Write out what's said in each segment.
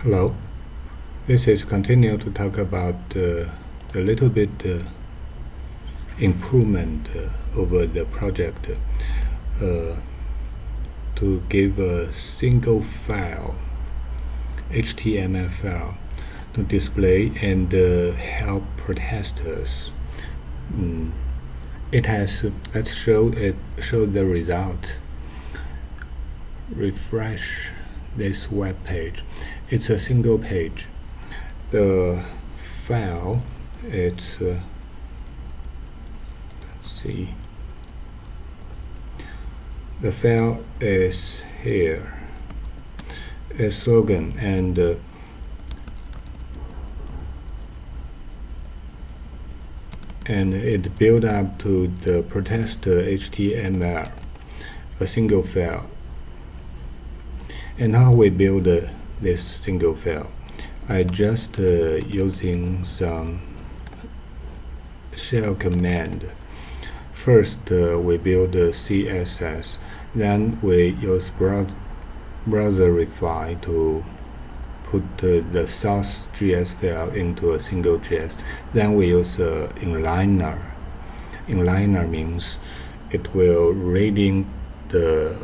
Hello. This is continue to talk about a little bit improvement over the project to give a single file, HTML file, to display and help protesters. It has. Let's show the result. Refresh this web page. It's a single page. The file, let's see. The file is here. A slogan and it built up to the protester HTML, a single file. And how we build this single file? I just using some shell command. First, we build CSS. Then we use browserify to put the source.js file into a single JS. Then we use inliner. Inliner means it will reading the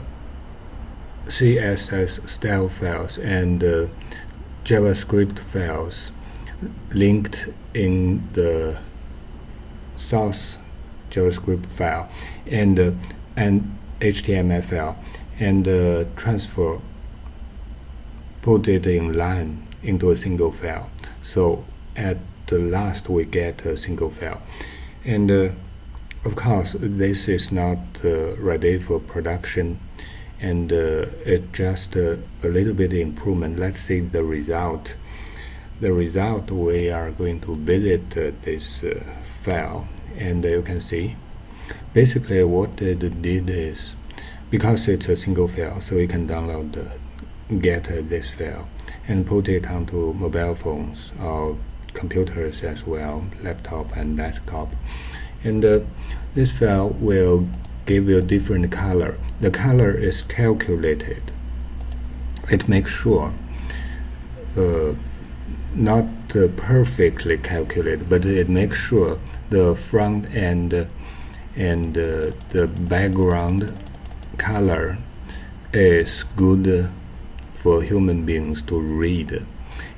CSS style files and JavaScript files linked in the source JavaScript file and HTML file and transfer, put it in line into a single file. So at the last we get a single file. And of course this is not ready for production, and it just a little bit improvement. Let's see the result. The result, we are going to visit this file, and you can see basically what it did is, because it's a single file, so you can download get this file and put it onto mobile phones or computers as well, laptop and desktop. And this file will give you a different color. The color is calculated. It makes sure not perfectly calculated, but it makes sure the front end and the background color is good for human beings to read.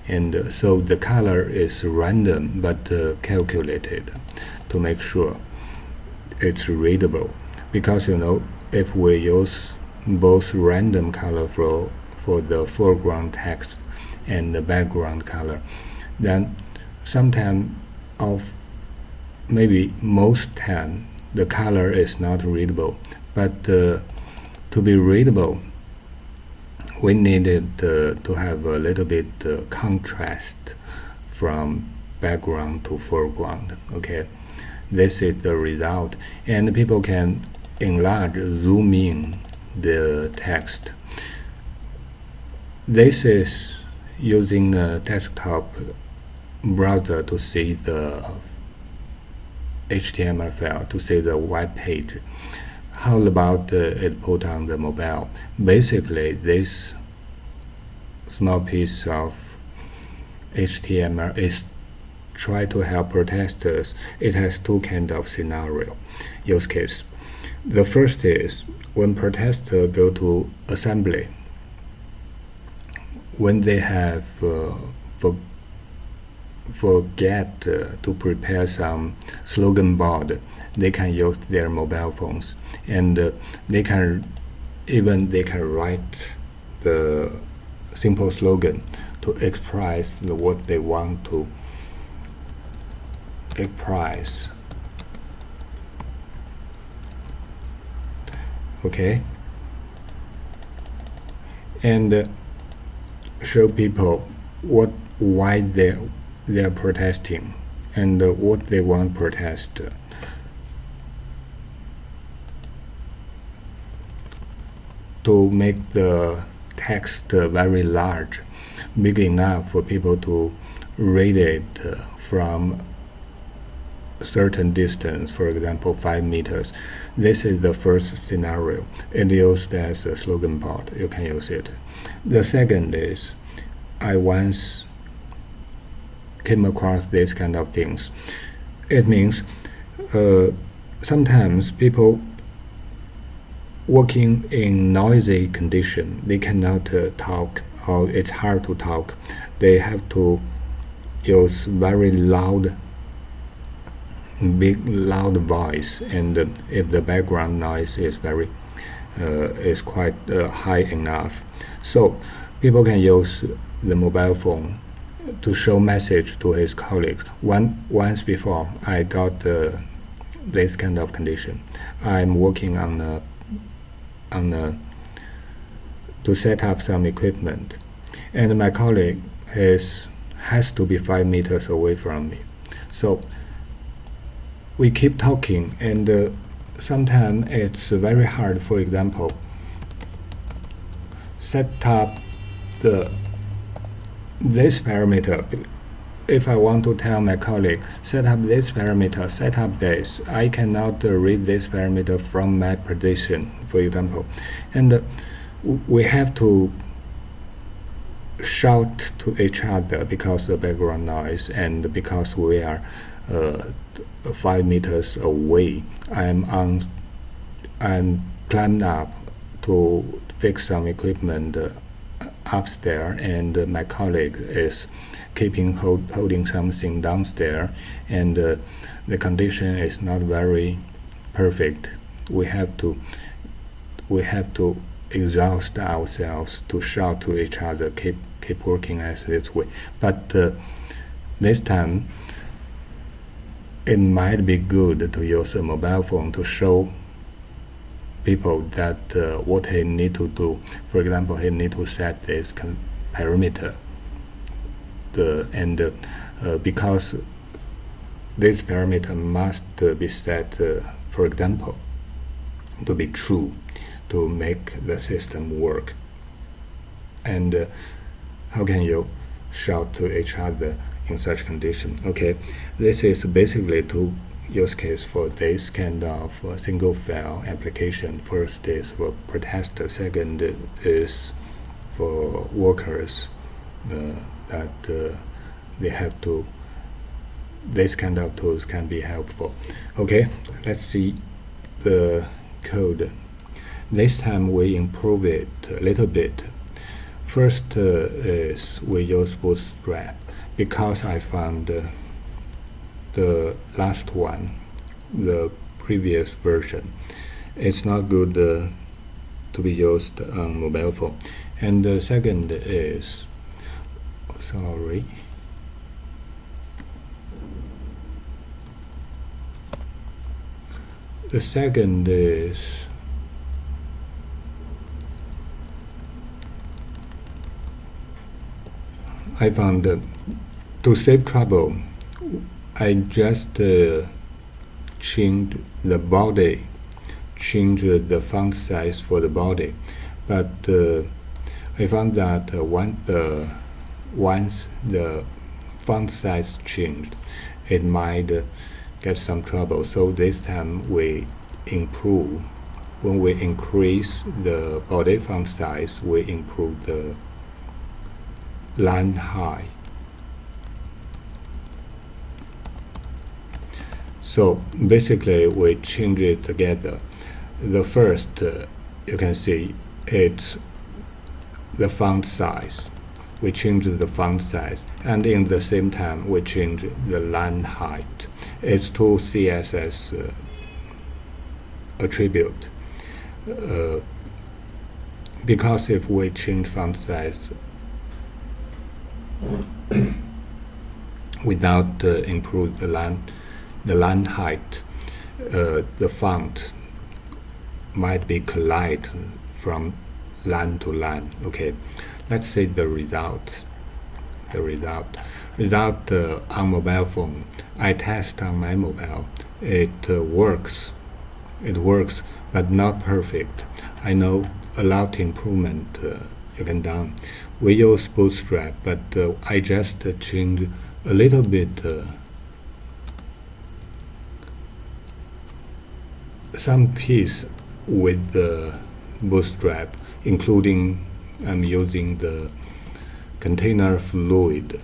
And so the color is random but calculated to make sure it's readable. Because if we use both random color for the foreground text and the background color, then sometime of maybe most time the color is not readable. But to be readable, we needed to have a little bit contrast from background to foreground. Okay, this is the result, and people can enlarge, zoom in the text. This is using a desktop browser to see the HTML file, to see the web page. How about it put on the mobile? Basically, this small piece of HTML is try to help protesters. It has two kind of scenario, use case. The first is when protesters go to assembly, when they have forget to prepare some slogan board, they can use their mobile phones, and they can write the simple slogan to express what they want to express. Okay, and show people why they're protesting and what they want to protest. To make the text very large, big enough for people to read it from a certain distance, for example 5 meters. This is the first scenario. It used as a slogan board. You can use it. The second is I once came across these kind of things. It means sometimes people working in noisy condition, they cannot talk, or it's hard to talk. They have to use very loud voice, and if the background noise is quite high enough, so people can use the mobile phone to show message to his colleagues. Once before I got this kind of condition. I'm working to set up some equipment, and my colleague has to be 5 meters away from me. So we keep talking, and sometimes it's very hard. For example, set up this parameter. If I want to tell my colleague, set up this parameter, set up this, I cannot read this parameter from my position, for example. And we have to shout to each other because of the background noise, and because we are 5 meters away. I'm climbed up to fix some equipment upstairs, and my colleague is holding something downstairs, and the condition is not very perfect. We have to exhaust ourselves to shout to each other, keep working as this way. But this time it might be good to use a mobile phone to show people that what he need to do. For example, he need to set this parameter, because this parameter must be set, for example, to be true, to make the system work. And how can you shout to each other in such condition? Okay, this is basically two use case for this kind of single file application. First is for protester, second is for workers that they have to. This kind of tools can be helpful. Okay, let's see the code. This time we improve it a little bit. First is we use Bootstrap, because I found the last one, the previous version, it's not good to be used on mobile phone. And the second is, the second is I found to save trouble, I just changed the body, changed the font size for the body. But I found that once the font size changed, it might get some trouble. So this time we improve. When we increase the body font size, we improve the line height. So basically we change it together. The first, you can see it's the font size. We change the font size, and in the same time we change the line height. It's two CSS attribute. Because if we change font size without improve the line height, the font might be collide from line to line. Okay, let's see the result. On mobile phone, I test on my mobile. It works, but not perfect. I know a lot improvement you can done. We use Bootstrap, but I just changed a little bit some piece with the Bootstrap, including I'm using the container fluid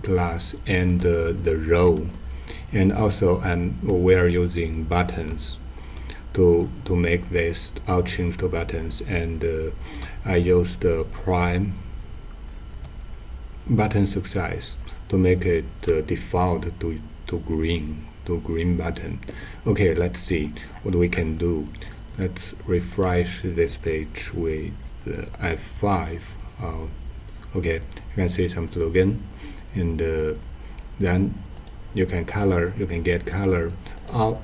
class and the row, and also we are using buttons to make this. I'll change the buttons, and I use the prime button size to make it default to green button. Okay, let's see what we can do. Let's refresh this page with F5. Okay, you can see some slogan, and then you can get color. All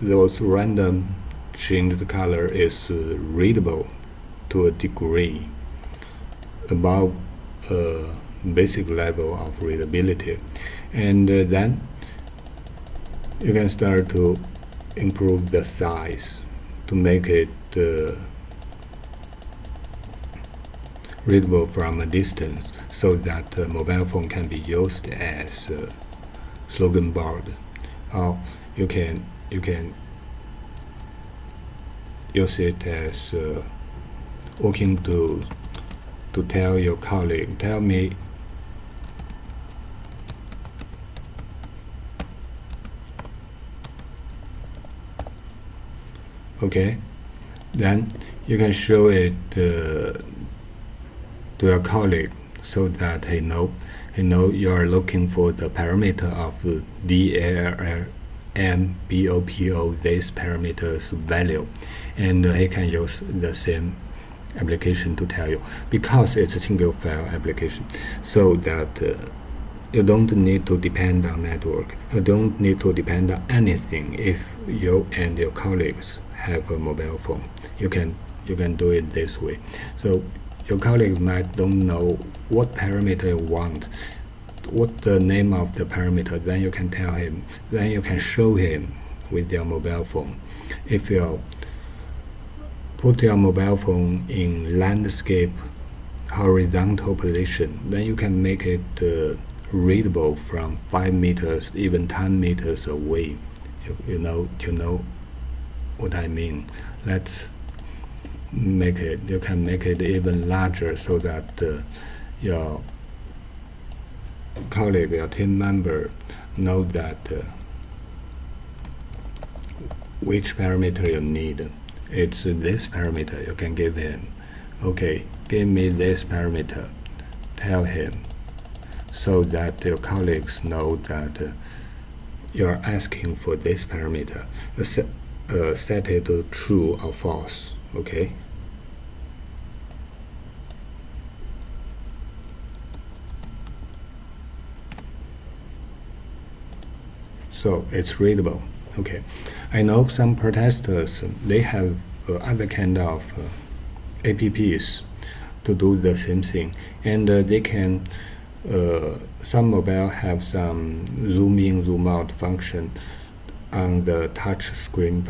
those random changed color is readable to a degree above basic level of readability, and then you can start to improve the size to make it readable from a distance, so that mobile phone can be used as slogan board. Or you can use it as working to tell your colleague, tell me okay. Then you can show it to your colleague, so that he know you are looking for the parameter of DLLM-BOPO, this parameter's value, and he can use the same application to tell you, because it's a single file application, so that you don't need to depend on network. You don't need to depend on anything. If you and your colleagues have a mobile phone, you can do it this way. So your colleagues might don't know what parameter you want, what the name of the parameter. Then you can tell him. Then you can show him with your mobile phone. If you put your mobile phone in landscape horizontal position, then you can make it readable from 5 meters, even 10 meters away. You know what I mean. Let's make it. You can make it even larger, so that your colleague, your team member, know that which parameter you need. It's this parameter. You can give him. Okay, give me this parameter. Tell him, so that your colleagues know that you're asking for this parameter. Set it to true or false. Okay. So it's readable. Okay. I know some protesters, they have other kind of apps to do the same thing, and they can some mobile have some zoom in, zoom out function on the touch screen,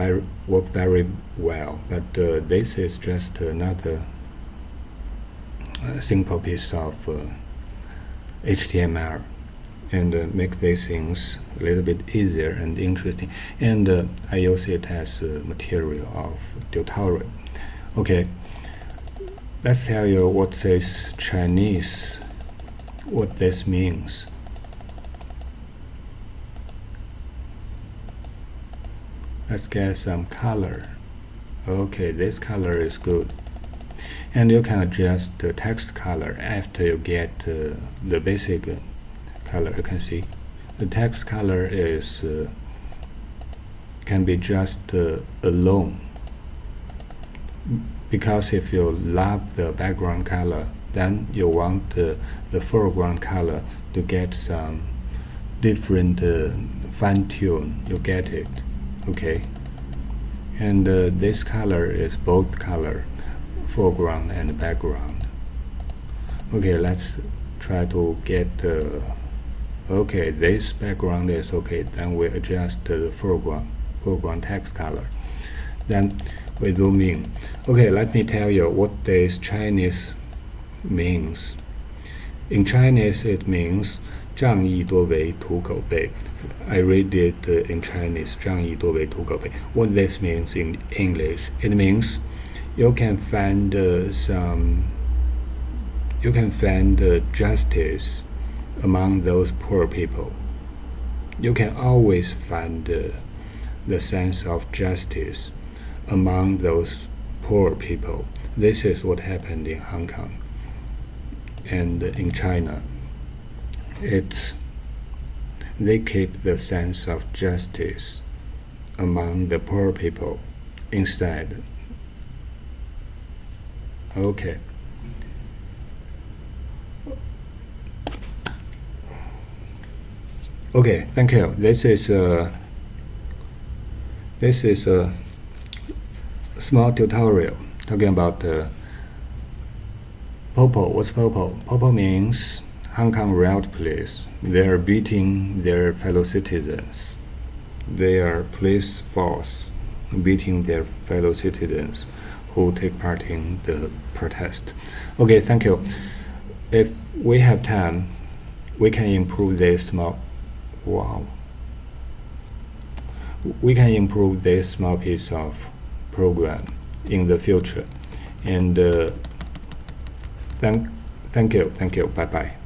work very well, but this is just another simple piece of HTML, and make these things a little bit easier and interesting, and I use it as material of tutorial. Okay, let's tell you what this Chinese, what this means. Let's get some color. Okay, this color is good, and you can adjust the text color after you get the basic color. You can see the text color is can be just alone, because if you love the background color, then you want the foreground color to get some different fine tune. You get it. Okay, and this color is both color, foreground and background. Okay, let's try to get okay, this background is okay. Then we adjust the foreground text color. Then we zoom in. Okay, let me tell you what this Chinese means. In Chinese, it means 仗义多为土狗辈. I read it in Chinese, 仗义多为土狗辈. What this means in English? It means you can find some you can find justice among those poor people. You can always find the sense of justice among those poor people. This is what happened in Hong Kong and in China. They keep the sense of justice among the poor people instead. Okay. Okay, thank you. This is a small tutorial talking about Popo. What's Popo? Popo means Hong Kong Riot Police. They are beating their fellow citizens. They are police force beating their fellow citizens who take part in the protest. Okay, thank you. If we have time, we can improve this small piece of program in the future. And thank you. Bye bye.